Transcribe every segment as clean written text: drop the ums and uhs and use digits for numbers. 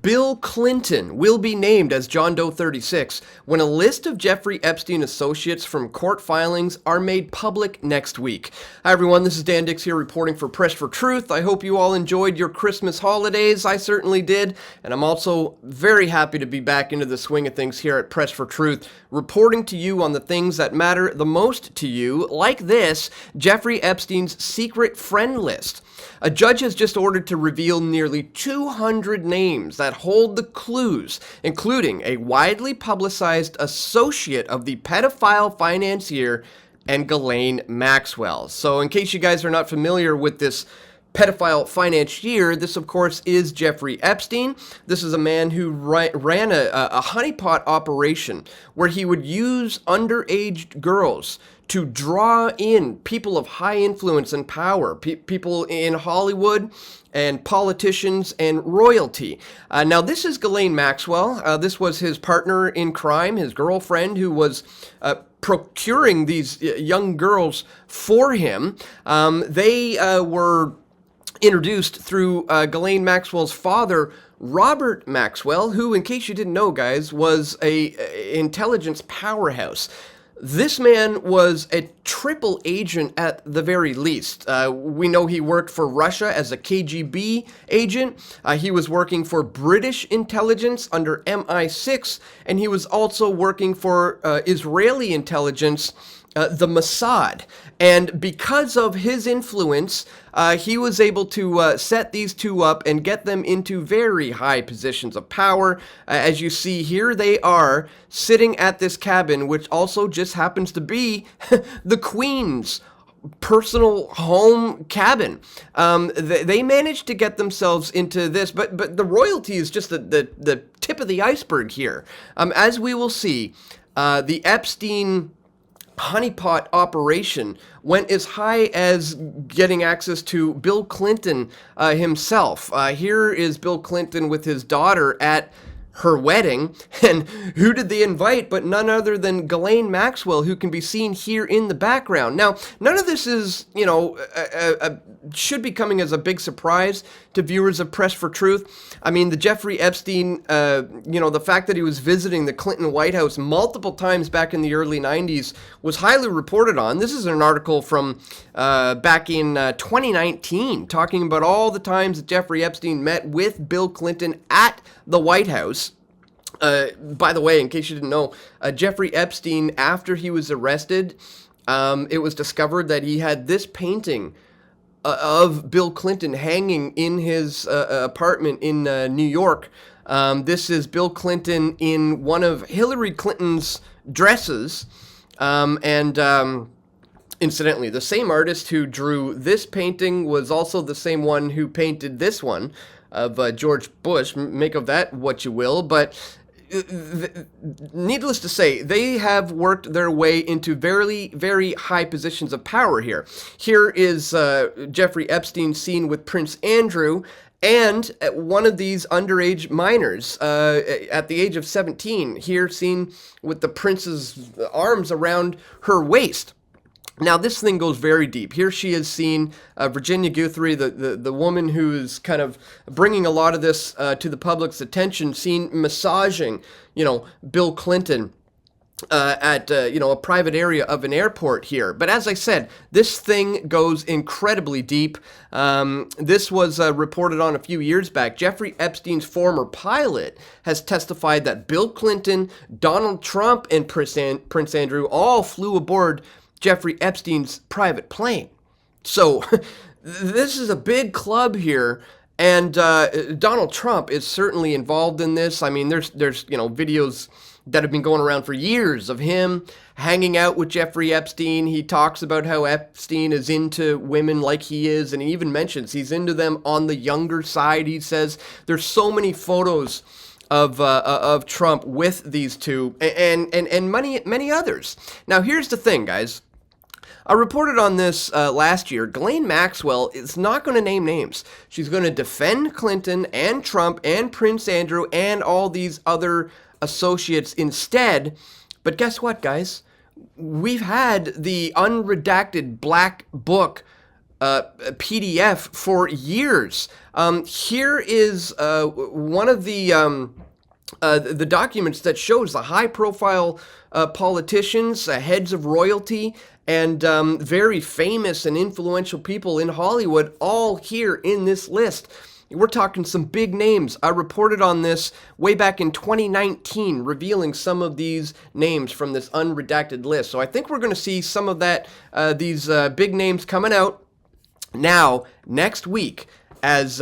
Bill Clinton will be named as John Doe 36 when a list of Jeffrey Epstein associates from court filings are made public next week. Hi everyone, this is Dan Dicks here reporting for Press for Truth. I hope you all enjoyed your Christmas holidays. I certainly did, and I'm also very happy to be back into the swing of things here at Press for Truth, reporting to you on the things that matter the most to you, like this, Jeffrey Epstein's secret friend list. A judge has just ordered to reveal nearly 200 names that hold the clues, including a widely publicized associate of the pedophile financier and GHISLAINE Maxwell. So in case you guys are not familiar with this pedophile financier, this of course is Jeffrey Epstein. This is a man who ran a honeypot operation where he would use underage girls to draw in people of high influence and power, people in Hollywood and politicians and royalty. Now this is GHISLAINE Maxwell. This was his partner in crime, his girlfriend, who was procuring these young girls for him. They were introduced through GHISLAINE Maxwell's father, Robert Maxwell, who, in case you didn't know, guys, was a intelligence powerhouse. This man was a triple agent at the very least. We know he worked for Russia as a KGB agent. He was working for British intelligence under MI6, and he was also working for Israeli intelligence, the Mossad. And because of his influence, he was able to set these two up and get them into very high positions of power. As you see here, they are sitting at this cabin, which also just happens to be the Queen's personal home cabin. They managed to get themselves into this, but the royalty is just the tip of the iceberg here. As we will see, the Epstein honeypot operation went as high as getting access to Bill Clinton himself. Here is Bill Clinton with his daughter at her wedding, and who did they invite but none other than GHISLAINE Maxwell, who can be seen here in the background. Now, none of this is, should be coming as a big surprise to viewers of Press for Truth. I mean, the Jeffrey Epstein, the fact that he was visiting the Clinton White House multiple times back in the early 90s was highly reported on. This is an article from back in 2019, talking about all the times that Jeffrey Epstein met with Bill Clinton at the White House. By the way, in case you didn't know, Jeffrey Epstein, after he was arrested, it was discovered that he had this painting of Bill Clinton hanging in his apartment in New York. This is Bill Clinton in one of Hillary Clinton's dresses. Incidentally, the same artist who drew this painting was also the same one who painted this one of George Bush. Make of that what you will, but needless to say, they have worked their way into very, very high positions of power here. Here is Jeffrey Epstein seen with Prince Andrew and one of these underage minors at the age of 17, here seen with the prince's arms around her waist. Now, this thing goes very deep. Here she is seen, Virginia Guthrie, the woman who's kind of bringing a lot of this to the public's attention, seen massaging, Bill Clinton at, a private area of an airport here. But as I said, this thing goes incredibly deep. This was reported on a few years back. Jeffrey Epstein's former pilot has testified that Bill Clinton, Donald Trump, and Prince Andrew all flew aboard Jeffrey Epstein's private plane. So this is a big club here, and Donald Trump is certainly involved in this. I mean, there's videos that have been going around for years of him hanging out with Jeffrey Epstein. He talks about how Epstein is into women like he is, and he even mentions he's into them on the younger side. He says there's so many photos of Trump with these two and many others. Now, here's the thing, guys. I reported on this last year. GHISLAINE Maxwell is not going to name names. She's going to defend Clinton and Trump and Prince Andrew and all these other associates instead. But guess what, guys? We've had the unredacted black book PDF for years. Here is one of the documents that shows the high-profile politicians, heads of royalty, and very famous and influential people in Hollywood, all here in this list. We're talking some big names. I reported on this way back in 2019, revealing some of these names from this unredacted list. So I think we're going to see some of that, these big names coming out now next week, as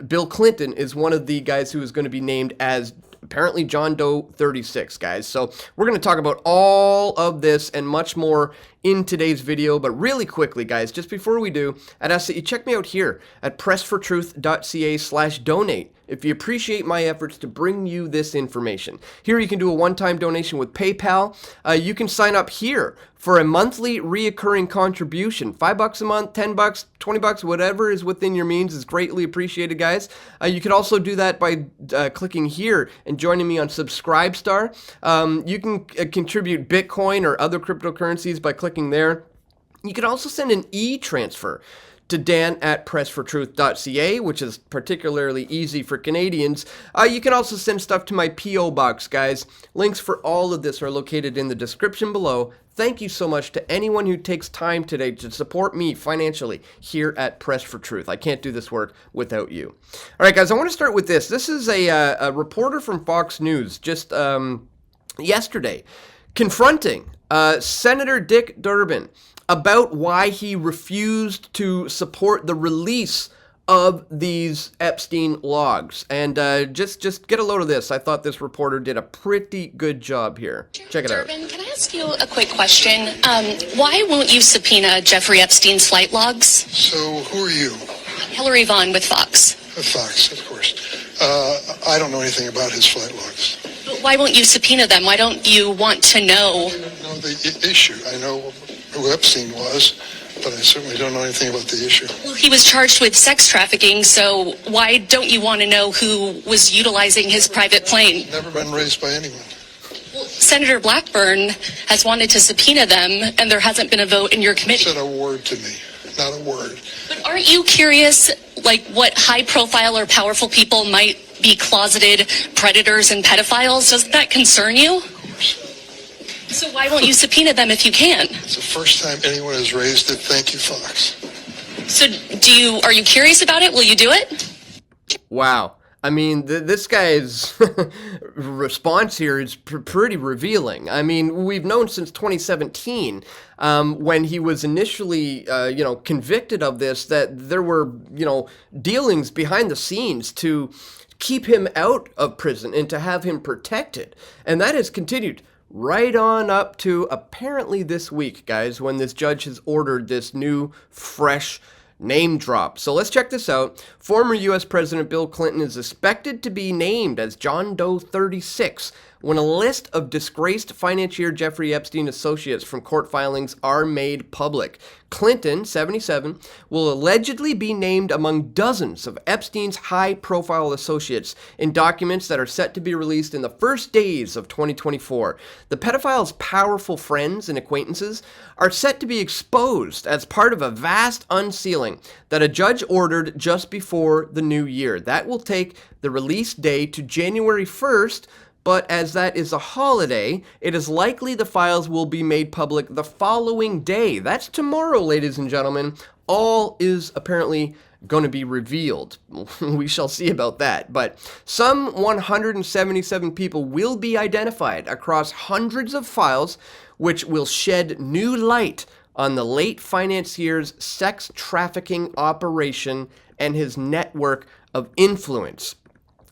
Bill Clinton is one of the guys who is going to be named as apparently John Doe 36, guys. So we're going to talk about all of this and much more in today's video. But really quickly, guys, just before we do, I'd ask that you check me out here at pressfortruth.ca/donate if you appreciate my efforts to bring you this information. Here you can do a one-time donation with PayPal. You can sign up here for a monthly reoccurring contribution. $5 a month, $10, $20, whatever is within your means is greatly appreciated, guys. You can also do that by clicking here and joining me on Subscribestar. You can contribute Bitcoin or other cryptocurrencies by clicking there. You can also send an e-transfer to dan@pressfortruth.ca, which is particularly easy for Canadians. You can also send stuff to my P.O. box, guys. Links for all of this are located in the description below. Thank you so much to anyone who takes time today to support me financially here at Press for Truth. I can't do this work without you. All right, guys, I want to start with this. This is a reporter from Fox News just yesterday confronting Senator Dick Durbin about why he refused to support the release of these Epstein logs. And just get a load of this. I thought this reporter did a pretty good job here. Check it out. Durbin, can I ask you a quick question? Why won't you subpoena Jeffrey Epstein's flight logs? So who are you? Hillary Vaughn with Fox. Fox, of course. I don't know anything about his flight logs. But why won't you subpoena them? Why don't you want to know? I don't know the issue. I know who Epstein was, but I certainly don't know anything about the issue. Well, he was charged with sex trafficking, so why don't you want to know who was utilizing his private plane? Never been raised by anyone. Well, Senator Blackburn has wanted to subpoena them, and there hasn't been a vote in your committee. Said a word to me, not a word. But aren't you curious, like, what high-profile or powerful people might be closeted predators and pedophiles? Doesn't that concern you? Of course. So why won't you subpoena them if you can? It's the first time anyone has raised it. Thank you, Fox. So are you curious about it? Will you do it? Wow. I mean, this guy's response here is pretty revealing. I mean, we've known since 2017, when he was initially, convicted of this, that there were, dealings behind the scenes to keep him out of prison and to have him protected. And that has continued right on up to apparently this week, guys, when this judge has ordered this new, fresh name drop. So let's check this out. Former U.S. President Bill Clinton is expected to be named as John Doe 36 when a list of disgraced financier Jeffrey Epstein associates from court filings are made public. Clinton, 77, will allegedly be named among dozens of Epstein's high-profile associates in documents that are set to be released in the first days of 2024. The pedophile's powerful friends and acquaintances are set to be exposed as part of a vast unsealing that a judge ordered just before the new year. That will take the release day to January 1st, but as that is a holiday, it is likely the files will be made public the following day. That's tomorrow, ladies and gentlemen. All is apparently going to be revealed. We shall see about that. But some 177 people will be identified across hundreds of files, which will shed new light on the late financier's sex trafficking operation and his network of influence.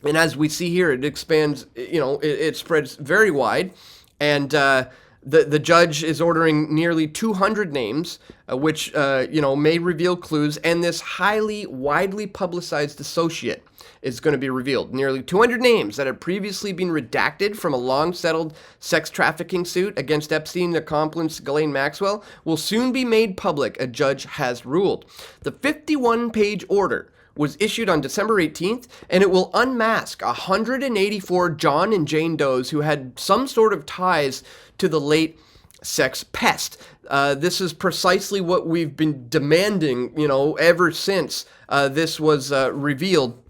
And as we see here, it expands, it spreads very wide. And the judge is ordering nearly 200 names, which, may reveal clues. And this widely publicized associate is going to be revealed. Nearly 200 names that had previously been redacted from a long-settled sex trafficking suit against Epstein accomplice Ghislaine Maxwell will soon be made public, a judge has ruled. The 51-page order was issued on December 18th, and it will unmask 184 John and Jane Does who had some sort of ties to the late sex pest. This is precisely what we've been demanding, ever since this was revealed.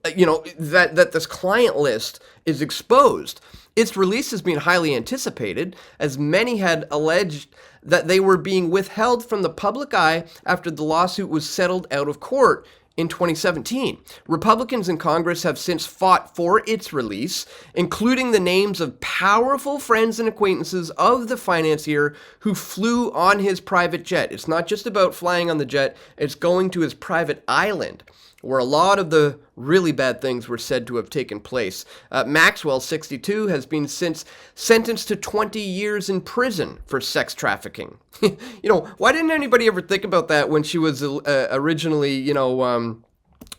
That this client list is exposed. Its release has been highly anticipated, as many had alleged that they were being withheld from the public eye after the lawsuit was settled out of court in 2017. Republicans in Congress have since fought for its release, including the names of powerful friends and acquaintances of the financier who flew on his private jet. It's not just about flying on the jet, it's going to his private island, where a lot of the really bad things were said to have taken place. Maxwell, 62, has been since sentenced to 20 years in prison for sex trafficking. Why didn't anybody ever think about that when she was originally,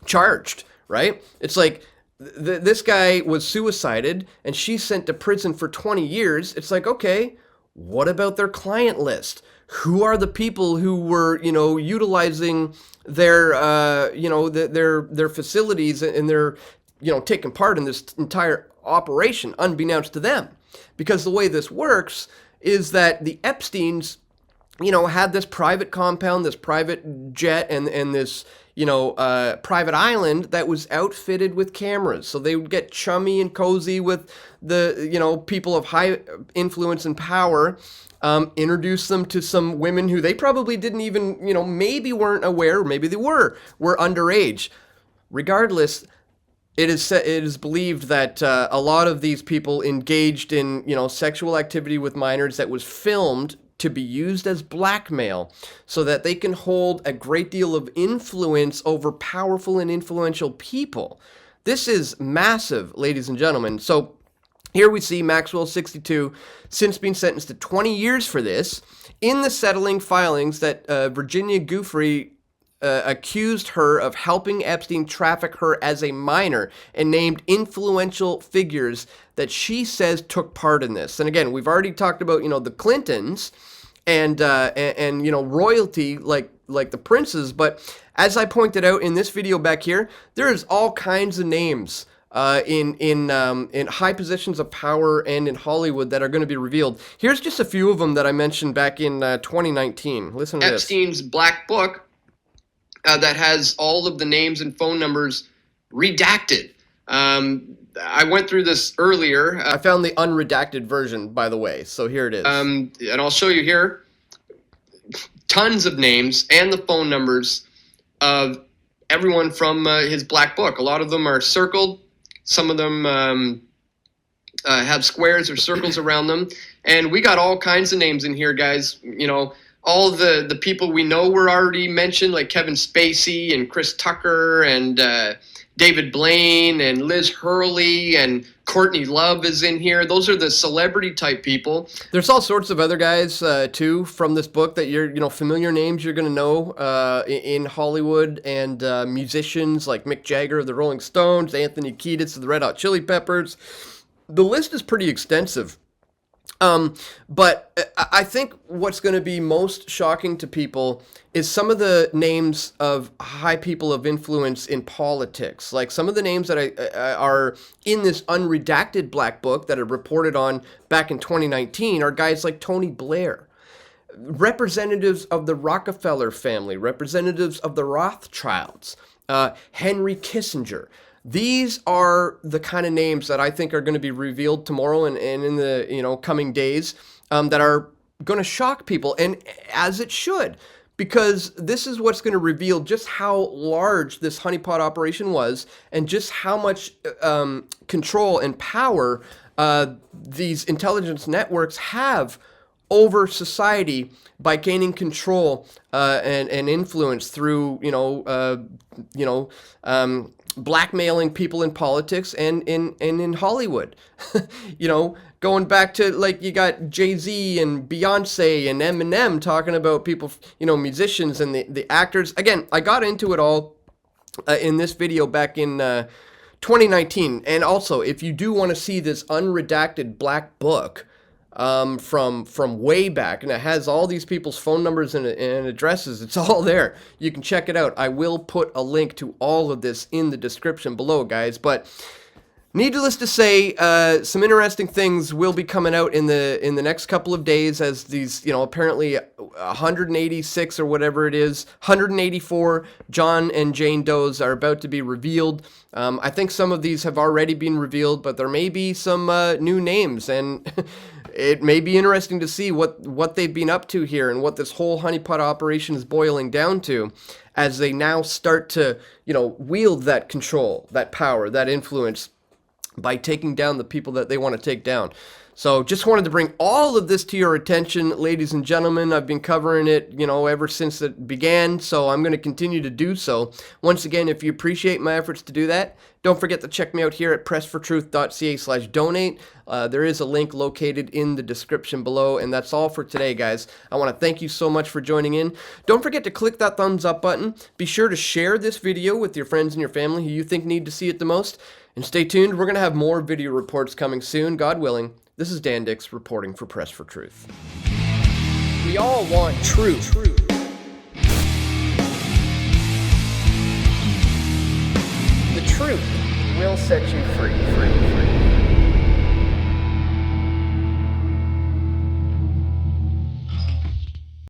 charged, right? It's like, this guy was suicided, and she's sent to prison for 20 years. It's like, okay, what about their client list? Who are the people who were, utilizing their, their facilities and their, taking part in this entire operation, unbeknownst to them? Because the way this works is that the Epsteins, had this private compound, this private jet, and this, private island that was outfitted with cameras. So they would get chummy and cozy with the, people of high influence and power, introduce them to some women who they probably didn't even, maybe weren't aware, maybe they were underage. Regardless, it is believed that a lot of these people engaged in, sexual activity with minors that was filmed to be used as blackmail so that they can hold a great deal of influence over powerful and influential people. This is massive, ladies and gentlemen. So here we see Maxwell, 62, since being sentenced to 20 years for this. In the settling filings that Virginia Giuffre accused her of helping Epstein traffic her as a minor and named influential figures that she says took part in this. And again, we've already talked about, the Clintons and royalty like the princes. But as I pointed out in this video back here, there is all kinds of names in high positions of power and in Hollywood that are going to be revealed. Here's just a few of them that I mentioned back in 2019. Listen to Epstein's black book that has all of the names and phone numbers redacted. I went through this earlier. I found the unredacted version, by the way, so here it is. And I'll show you here. Tons of names and the phone numbers of everyone from his black book. A lot of them are circled. Some of them have squares or circles around them. And we got all kinds of names in here, guys. All the people we know were already mentioned, like Kevin Spacey and Chris Tucker and David Blaine and Liz Hurley and Courtney Love is in here. Those are the celebrity type people. There's all sorts of other guys too from this book that you're familiar names you're going to know in Hollywood, and musicians like Mick Jagger of the Rolling Stones, Anthony Kiedis of the Red Hot Chili Peppers. The list is pretty extensive. But I think what's going to be most shocking to people is some of the names of high people of influence in politics. Like some of the names that are in this unredacted black book that are reported on back in 2019 are guys like Tony Blair, representatives of the Rockefeller family, representatives of the Rothschilds, Henry Kissinger. These are the kind of names that I think are going to be revealed tomorrow and in the coming days that are going to shock people, and as it should, because this is what's going to reveal just how large this honeypot operation was and just how much control and power these intelligence networks have over society by gaining control and influence through blackmailing people in politics and in Hollywood. Going back to, like, you got Jay-Z and Beyonce and Eminem talking about people, musicians and the actors. Again, I got into it all in this video back in 2019. And also, if you do want to see this unredacted black book from way back, and it has all these people's phone numbers and addresses, it's all there. You can check it out. I will put a link to all of this in the description below, guys. But Needless to say, some interesting things will be coming out in the next couple of days, as these, apparently 186 or whatever it is, 184 John and Jane Does are about to be revealed. I think some of these have already been revealed, but there may be some new names, and it may be interesting to see what they've been up to here and what this whole honeypot operation is boiling down to, as they now start to, wield that control, that power, that influence, by taking down the people that they want to take down. So just wanted to bring all of this to your attention, ladies and gentlemen. I've been covering it, ever since it began, so I'm going to continue to do so. Once again, if you appreciate my efforts to do that, don't forget to check me out here at pressfortruth.ca/donate. There is a link located in the description below, and that's all for today, guys. I want to thank you so much for joining in. Don't forget to click that thumbs up button. Be sure to share this video with your friends and your family who you think need to see it the most. And stay tuned, we're going to have more video reports coming soon, God willing. This is Dan Dicks reporting for Press for Truth. We all want truth. The truth will set you free.